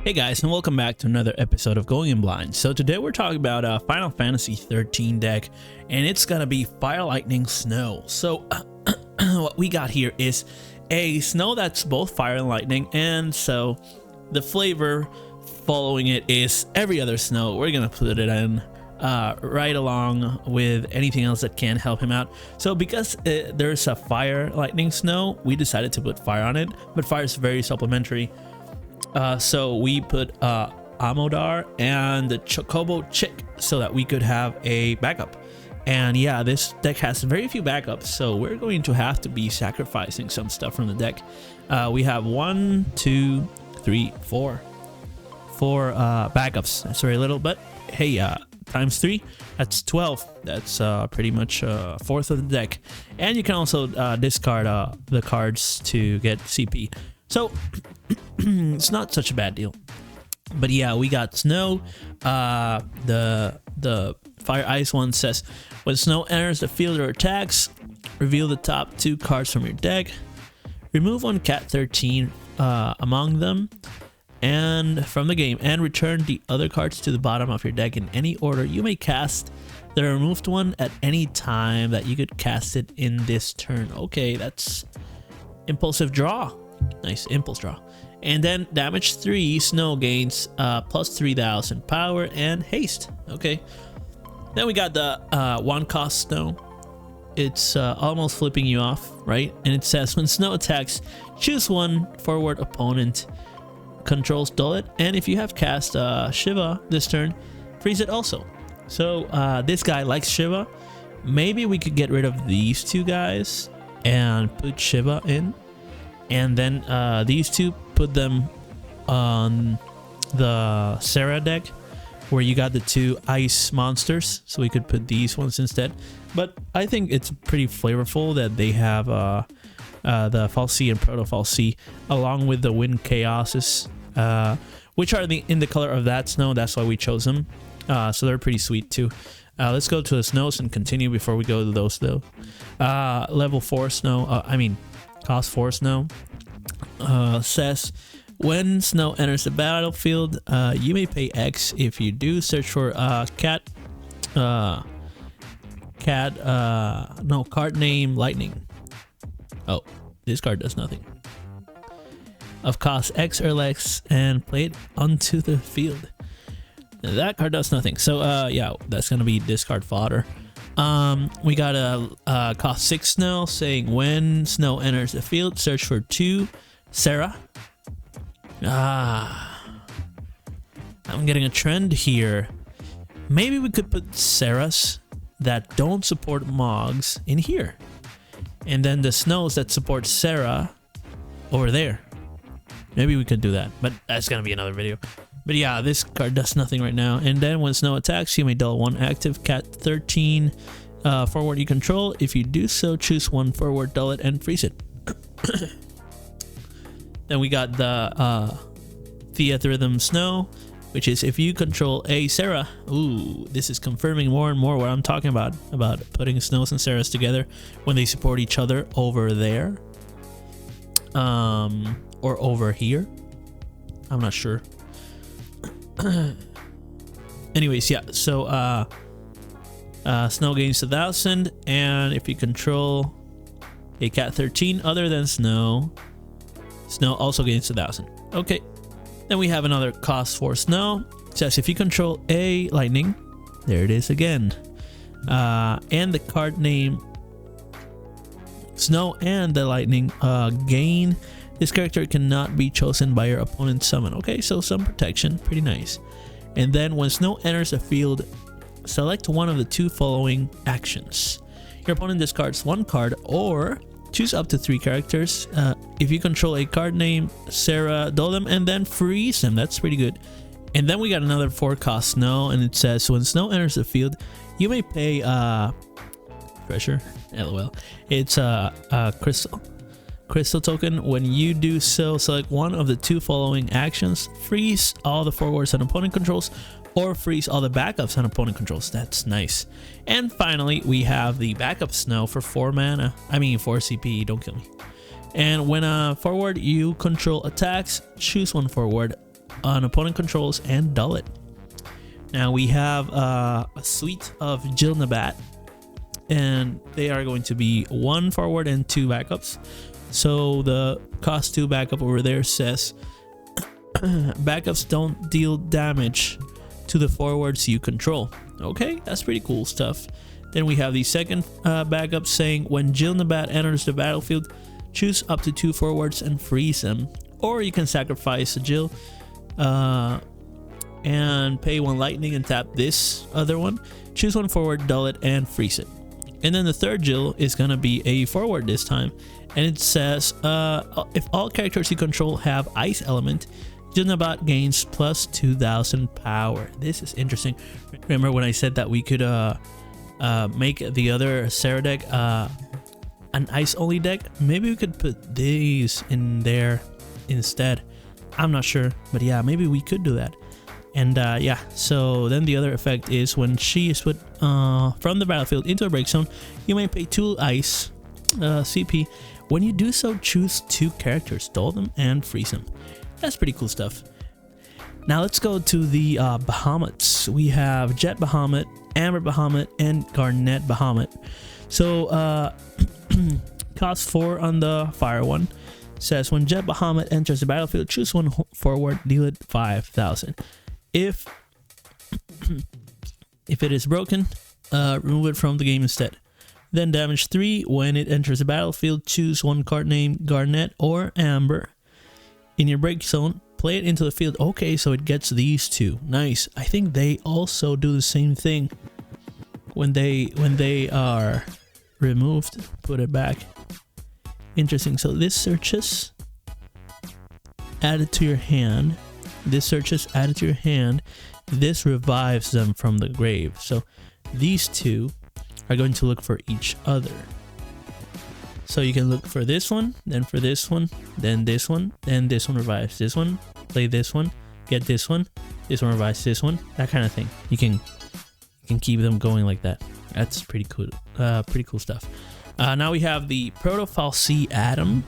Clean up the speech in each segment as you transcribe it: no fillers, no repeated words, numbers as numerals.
Hey guys, and welcome back to another episode of Going in Blind. So today we're talking about Final Fantasy 13 deck, and it's gonna be Fire, Lightning, Snow. So what we got here is a snow that's both fire and lightning, and so the flavor following it is every other snow. We're gonna put it in right along with anything else that can help him out. So because there's a fire, lightning, snow, we decided to put fire on it, but fire is very supplementary. So we put Amodar and the Chocobo Chick so that we could have a backup. And yeah, this deck has very few backups, so we're going to have to be sacrificing some stuff from the deck. We have 1, 2, 3, 4 backups. That's very little, but hey, times 3, that's 12. That's pretty much a fourth of the deck. And you can also discard the cards to get CP. So it's not such a bad deal. But yeah, we got Snow. The Fire Ice one says, when Snow enters the field or attacks, reveal the top 2 cards from your deck. Remove one Cat 13 among them and from the game, and return the other cards to the bottom of your deck in any order. You may cast the removed one at any time that you could cast it in this turn. Okay, that's impulsive draw. Nice impulse draw. And then damage 3, Snow gains plus 3000 power and haste. Okay. Then we got the 1 cost Snow. It's almost flipping you off, right? And it says, when Snow attacks, choose one forward opponent controls dull it. And if you have cast Shiva this turn, freeze it also. So this guy likes Shiva. Maybe we could get rid of these 2 guys and put Shiva in. And then these 2, put them on the Sarah deck where you got the 2 ice monsters, so we could put these ones instead. But I think it's pretty flavorful that they have the Fal'Cie and Proto Fal'Cie along with the Wind Chaoses, which are in the color of that snow. That's why we chose them. So they're pretty sweet too. Let's go to the snows and continue before we go to those though. Level 4 snow, cost 4 Snow says, when Snow enters the battlefield, you may pay X. If you do, search for card name Lightning. Oh, this card does nothing. Of cost X or less, and play it onto the field. That card does nothing. So yeah, that's gonna be discard fodder. We got a cost 6 Snow saying, when Snow enters the field, search for 2 Sarah. I'm getting a trend here. Maybe we could put Sarahs that don't support Mogs in here, and then the Snows that support Sarah over there. Maybe we could do that, but that's gonna be another video. But yeah, this card does nothing right now. And then when Snow attacks, you may dull 1 active Cat 13 forward you control. If you do so, choose 1 forward, dull it, and freeze it. Then we got the Theatrhythm Snow, which is if you control a Sarah. Ooh, this is confirming more and more what I'm talking about putting Snows and Sarahs together when they support each other over there. Or over here. I'm not sure. Anyways, yeah, so Snow gains 1000, and if you control a Cat 13 other than Snow, Snow also gains 1000. Okay, then we have another cost for Snow. It says if you control a Lightning, there it is again, and the card name Snow and the Lightning gain. This character cannot be chosen by your opponent's summon. Okay, so some protection, pretty nice. And then when Snow enters the field, select one of the 2 following actions. Your opponent discards 1 card or choose up to 3 characters. If you control a card name Sarah, dull them and then freeze them. That's pretty good. And then we got another 4 cost Snow, and it says when Snow enters the field, you may pay treasure. LOL. It's crystal token. When you do so, select one of the 2 following actions. Freeze all the forwards and opponent controls, or freeze all the backups and opponent controls. That's nice. And finally, we have the backup Snow for 4 mana. I mean 4 CP, don't kill me. And when a forward you control attacks, choose 1 forward, on opponent controls and dull it. Now we have a suite of Jilnabat, and they are going to be 1 forward and 2 backups. So the cost 2 backup over there says backups don't deal damage to the forwards you control. Okay, that's pretty cool stuff. Then we have the second backup saying when Jilnabat enters the battlefield, choose up to 2 forwards and freeze them. Or you can sacrifice a Jill and pay 1 lightning and tap this other one. Choose 1 forward, dull it, and freeze it. And then the third Jill is gonna be a forward this time, and it says if all characters you control have ice element, Jilnabat gains plus 2000 power. This is interesting. Remember when I said that we could make the other Sarah deck an ice only deck? Maybe we could put these in there instead. I'm not sure, but yeah, maybe we could do that. And yeah, so then the other effect is when she is put from the battlefield into a break zone, you may pay 2 ice CP. When you do so, choose 2 characters, dull them and freeze them. That's pretty cool stuff. Now let's go to the Bahamut's. We have Jet Bahamut, Amber Bahamut, and Garnet Bahamut. So cost 4 on the fire one. Says when Jet Bahamut enters the battlefield, choose 1 forward, deal it 5,000. If it is broken, remove it from the game instead. Then damage 3 when it enters the battlefield, choose 1 card named Garnet or Amber in your break zone, play it into the field. Okay, so it gets these 2. Nice. I think they also do the same thing when they are removed. Put it back. Interesting. So this searches, add it to your hand. This searches, add it to your hand. This revives them from the grave. So these 2 are going to look for each other. So you can look for this one, then for this one, then this one, then this one revives this one. Play this one, get this one revives this one. That kind of thing. You can keep them going like that. That's pretty cool. Pretty cool stuff. Now we have the Proto-Fal'Cie Atom,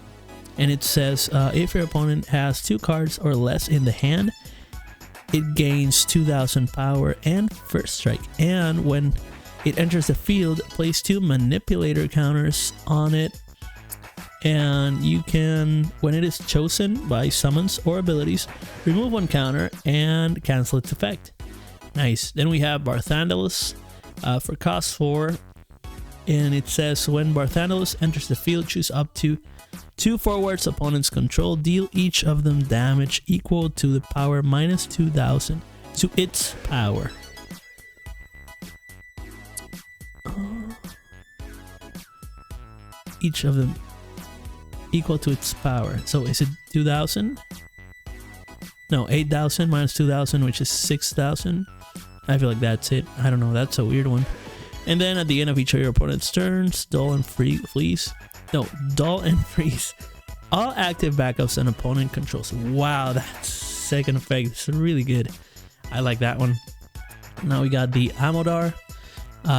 and it says if your opponent has 2 cards or less in the hand, it gains 2000 power and first strike. And when it enters the field, place 2 manipulator counters on it. And you can, when it is chosen by summons or abilities, remove 1 counter and cancel its effect. Nice. Then we have Barthandalus for cost 4. And it says when Barthandalus enters the field, choose up to 2 forwards opponents control, deal each of them damage equal to the power minus 2000 to its power. Each of them equal to its power. So is it 2000? No, 8000 minus 2000, which is 6000. I feel like that's it. I don't know. That's a weird one. And then at the end of each of your opponent's turns, dull and freeze. No, dull and freeze all active backups and opponent controls. Wow, that second effect is really good. I like that one. Now we got the Amodar.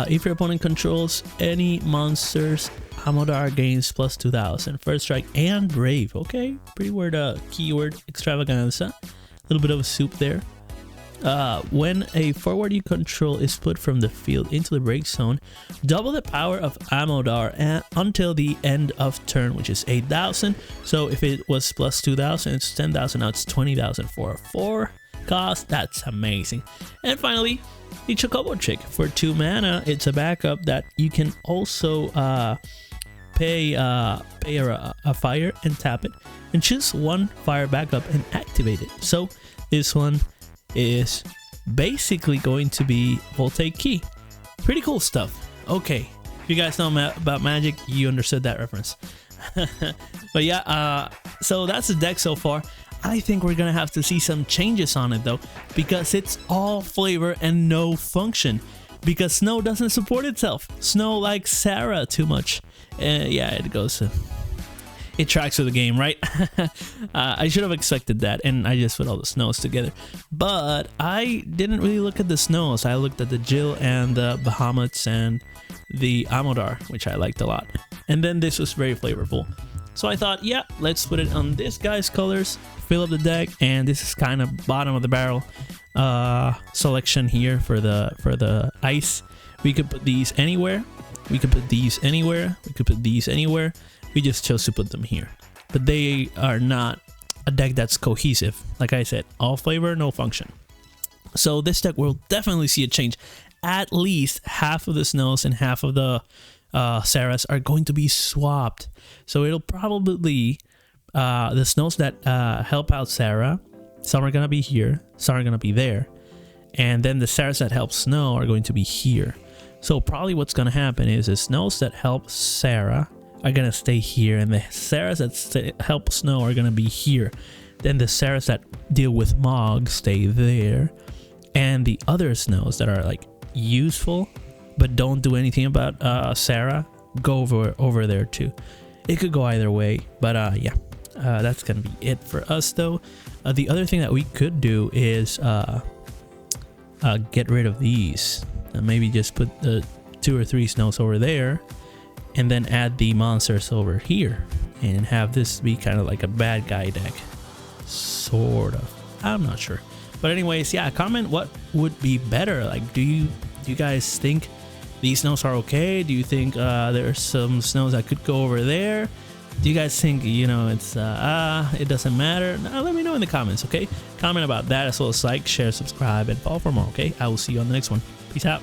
If your opponent controls any monsters, Amodar gains plus 2000 first strike and brave. Okay, pretty word keyword extravaganza. A little bit of a soup there. When a forward you control is put from the field into the break zone, double the power of Amodar until the end of turn, which is 8000. So if it was plus 2000, it's 10,000. Now it's 20,000 for a 4 cost. That's amazing. And finally, the Chocobo Chick for 2 mana. It's a backup that you can also pay a fire and tap it, and choose 1 fire backup and activate it. So this one is basically going to be Voltaic Key. Pretty cool stuff. Okay, if you guys know about Magic, you understood that reference. But yeah, so that's the deck so far. I think we're gonna have to see some changes on it though, because it's all flavor and no function, because Snow doesn't support itself. Snow likes Sarah too much. Yeah, it goes it tracks with the game, right? I should have expected that, and I just put all the Snows together. But I didn't really look at the Snows. I looked at the Jill and the Bahamuts and the Amodar, which I liked a lot. And then this was very flavorful. So I thought, yeah, let's put it on this guy's colors, fill up the deck, and this is kind of bottom of the barrel selection here for the ice. We could put these anywhere. We could put these anywhere. We could put these anywhere. We just chose to put them here. But they are not a deck that's cohesive. Like I said, all flavor, no function. So this deck will definitely see a change. At least half of the Snows and half of the Sarahs are going to be swapped. So it'll probably the Snows that help out Sarah, some are gonna be here, some are gonna be there, and then the Sarahs that help Snow are going to be here. So probably what's gonna happen is the Snows that help Sarah are gonna stay here, and the Sarahs that help Snow are gonna be here. Then the Sarahs that deal with Mog stay there, and the other Snows that are like useful but don't do anything about Sarah go over there too. It could go either way, but yeah, that's gonna be it for us though. The other thing that we could do is get rid of these. Maybe just put the 2 or 3 Snows over there, and then add the monsters over here, and have this be kind of like a bad guy deck, sort of. I'm not sure, but anyways, yeah, comment what would be better. Like, do you guys think these Snows are okay? Do you think there's some Snows that could go over there? Do you guys think, you know, it's it doesn't matter? Let me know in the comments, okay? Comment about that, as well as like, share, subscribe, and follow for more, okay? I will see you on the next one. Peace out.